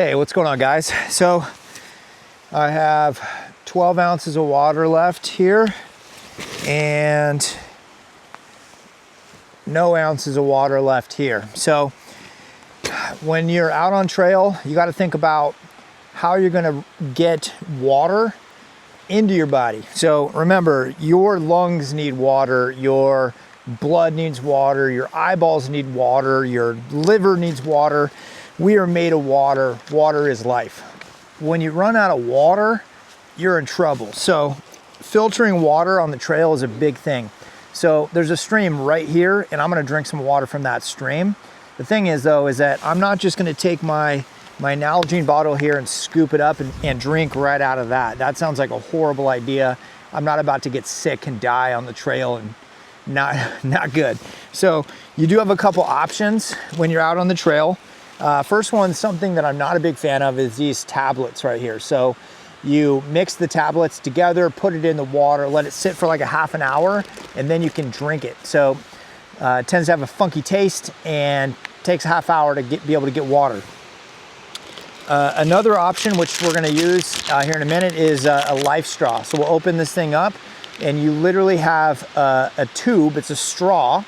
Hey, what's going on, guys? So I have 12 ounces of water left here and no ounces of water left here. So when you're out on trail, you got to think about how you're going to get water into your body. So remember, your lungs need water, your blood needs water, your eyeballs need water, your liver needs water. We are made of water. Water is life. When you run out of water, you're in trouble. So filtering water on the trail is a big thing. So there's a stream right here, and I'm gonna drink some water from that stream. The thing is though, is that I'm not just gonna take my Nalgene bottle here and scoop it up and drink right out of that. That sounds like a horrible idea. I'm not about to get sick and die on the trail, and not good. So you do have a couple options when you're out on the trail. First one, something that I'm not a big fan of, is these tablets right here. So you mix the tablets together, put it in the water, let it sit for like a half an hour, and then you can drink it. So it tends to have a funky taste and takes a half hour to be able to get water. Another option, which we're gonna use here in a minute, is a LifeStraw. So we'll open this thing up, and you literally have a tube, it's a straw,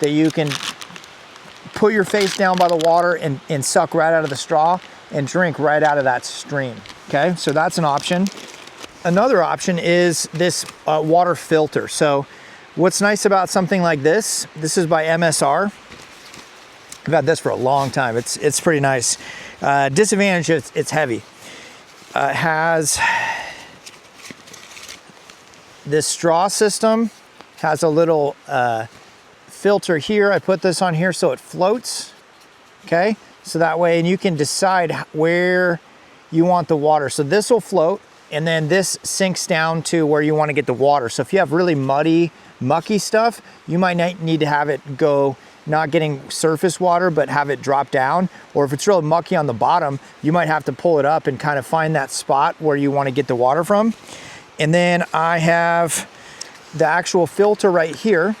that you can put your face down by the water and suck right out of the straw and drink right out of that stream. Okay, so that's an option. Another option is this water filter. So what's nice about something like this is by MSR. I've had this for a long time. It's pretty nice. Disadvantage is it's heavy. It has this straw system, has a little filter here. I put this on here so it floats, okay? So that way, and you can decide where you want the water. So this will float, and then this sinks down to where you want to get the water. So if you have really muddy, mucky stuff, you might need to have it go, not getting surface water, but have it drop down. Or if it's real mucky on the bottom, you might have to pull it up and kind of find that spot where you want to get the water from. And then I have the actual filter right here.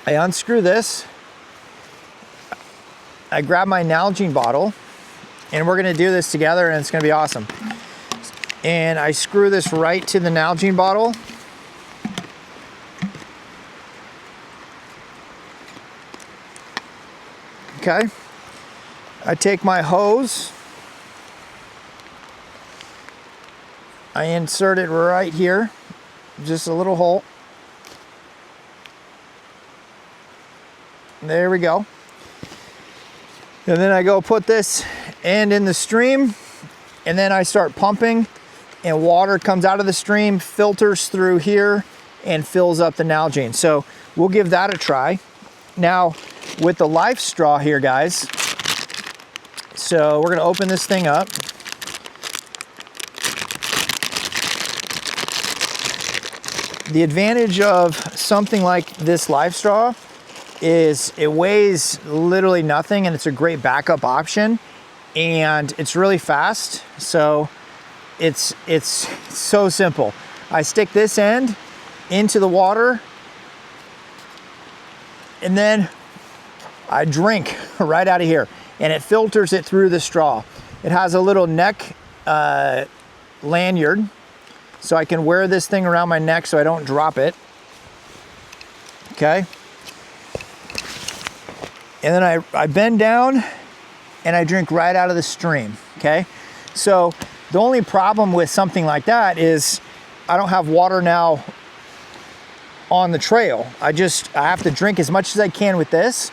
I unscrew this, I grab my Nalgene bottle, and we're gonna do this together, and it's gonna be awesome. And I screw this right to the Nalgene bottle. Okay, I take my hose, I insert it right here, just a little hole. There we go. And then I go put this end in the stream, and then I start pumping, and water comes out of the stream, filters through here, and fills up the Nalgene. So we'll give that a try. Now, with the LifeStraw here, guys, so we're gonna open this thing up. The advantage of something like this LifeStraw is it weighs literally nothing, and it's a great backup option, and it's really fast. So it's so simple. I stick this end into the water, and then I drink right out of here, and it filters it through the straw. It has a little neck lanyard, so I can wear this thing around my neck so I don't drop it. Okay. And then I bend down and I drink right out of the stream, okay? So the only problem with something like that is I don't have water now on the trail. I have to drink as much as I can with this.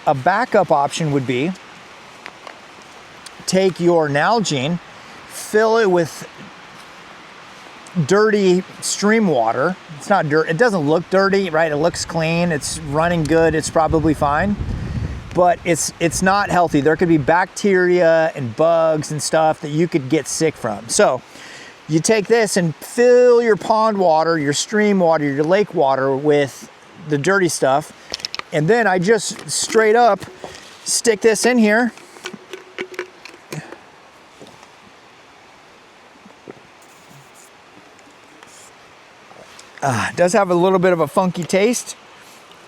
A backup option would be take your Nalgene, fill it with dirty stream water. It's not dirt, it doesn't look dirty, right? It looks clean, it's running good, it's probably fine. But it's not healthy. There could be bacteria and bugs and stuff that you could get sick from. So you take this and fill your pond water, your stream water, your lake water with the dirty stuff. And then I just straight up stick this in here. It does have a little bit of a funky taste.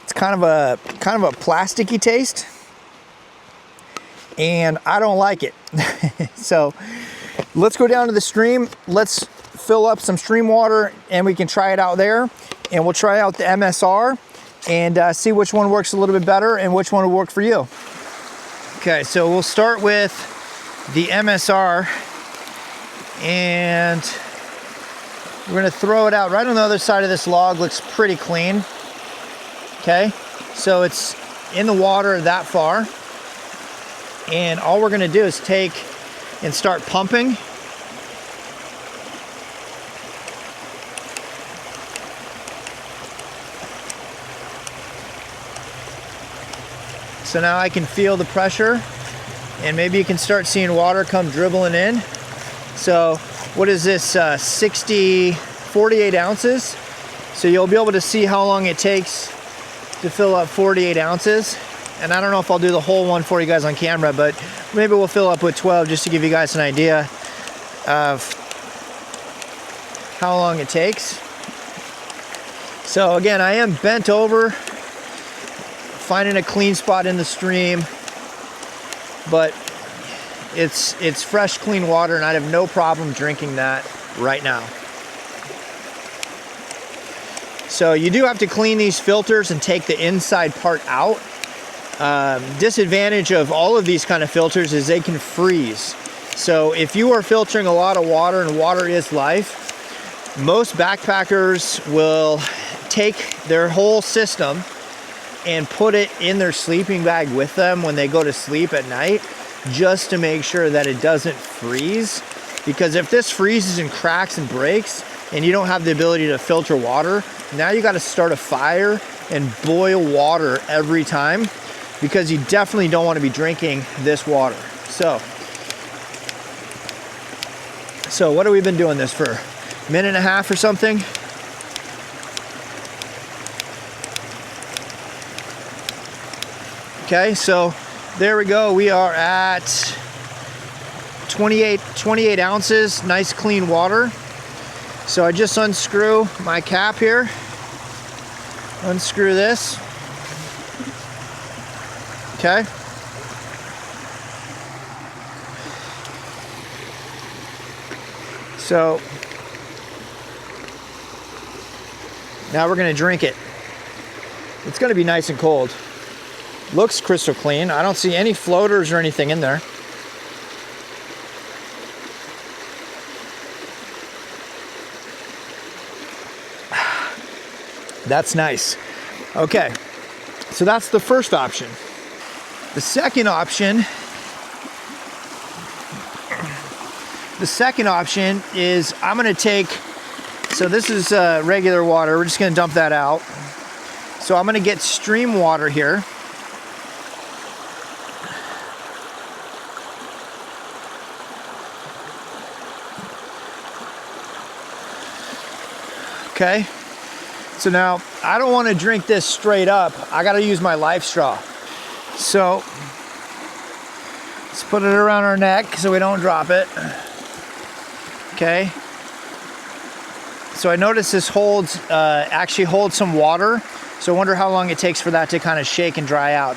It's kind of a plasticky taste, and I don't like it. So let's go down to the stream. Let's fill up some stream water and we can try it out there. And we'll try out the MSR and see which one works a little bit better and which one will work for you. Okay, so we'll start with the MSR and we're gonna throw it out right on the other side of this log. Looks pretty clean. Okay, so it's in the water that far. And all we're gonna do is take and start pumping. So now I can feel the pressure and maybe you can start seeing water come dribbling in. So what is this, 48 ounces? So you'll be able to see how long it takes to fill up 48 ounces. And I don't know if I'll do the whole one for you guys on camera, but maybe we'll fill up with 12 just to give you guys an idea of how long it takes. So again, I am bent over, finding a clean spot in the stream, but it's fresh, clean water, and I'd have no problem drinking that right now. So you do have to clean these filters and take the inside part out. Disadvantage of all of these kind of filters is they can freeze. So if you are filtering a lot of water, and water is life, most backpackers will take their whole system and put it in their sleeping bag with them when they go to sleep at night, just to make sure that it doesn't freeze. Because if this freezes and cracks and breaks and you don't have the ability to filter water, now you got to start a fire and boil water every time, because you definitely don't want to be drinking this water. So what have we been doing this for? A minute and a half or something? Okay, so there we go. We are at 28 ounces, nice clean water. So I just unscrew my cap here, unscrew this. Okay. So now we're gonna drink it. It's gonna be nice and cold. Looks crystal clean. I don't see any floaters or anything in there. That's nice. Okay, so that's the first option. The second option is I'm gonna take, so this is regular water, we're just gonna dump that out. So I'm gonna get stream water here. Okay, so now I don't want to drink this straight up. I got to use my LifeStraw. So let's put it around our neck so we don't drop it. Okay. So I notice this actually holds some water. So I wonder how long it takes for that to kind of shake and dry out.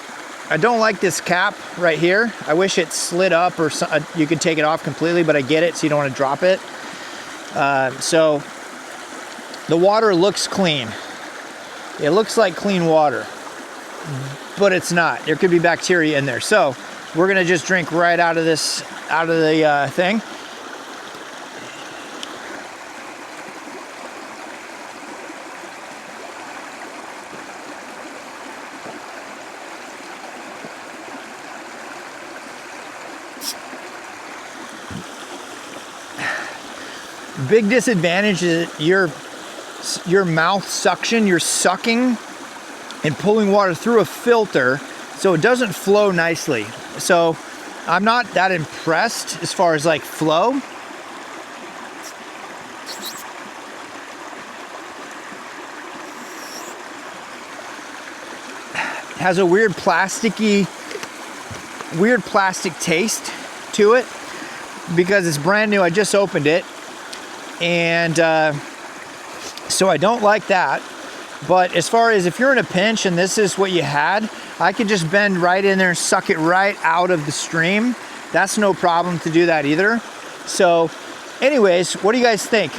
I don't like this cap right here. I wish it slid up, or you could take it off completely, but I get it, so you don't want to drop it. So the water looks clean. It looks like clean water, but it's not. There could be bacteria in there. So we're gonna just drink right out of this, out of the thing. Big disadvantage is your mouth suction. You're sucking and pulling water through a filter, so it doesn't flow nicely. So I'm not that impressed as far as like flow. It has a weird plastic taste to it because it's brand new. I just opened it. And so I don't like that. But as far as if you're in a pinch and this is what you had, I could just bend right in there and suck it right out of the stream that's no problem to do that either. So anyways, what do you guys think?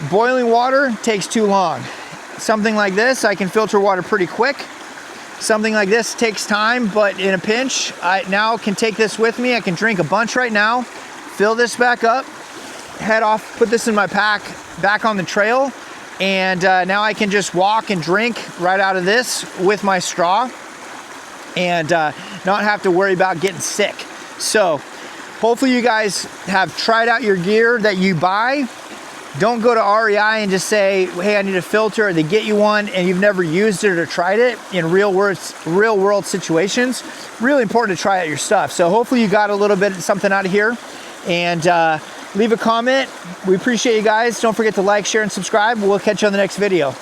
Boiling water takes too long. Something like this, I can filter water pretty quick. Something like this takes time, but in a pinch, I now can take this with me. I can drink a bunch right now, fill this back up, head off, put this in my pack, back on the trail, and now I can just walk and drink right out of this with my straw and not have to worry about getting sick. So hopefully you guys have tried out your gear that you buy. Don't go to REI and just say, hey, I need a filter, or they get you one and you've never used it or tried it in real world situations. Really important to try out your stuff. So hopefully you got a little bit something out of here, and leave a comment. We appreciate you guys. Don't forget to like, share, and subscribe. We'll catch you on the next video.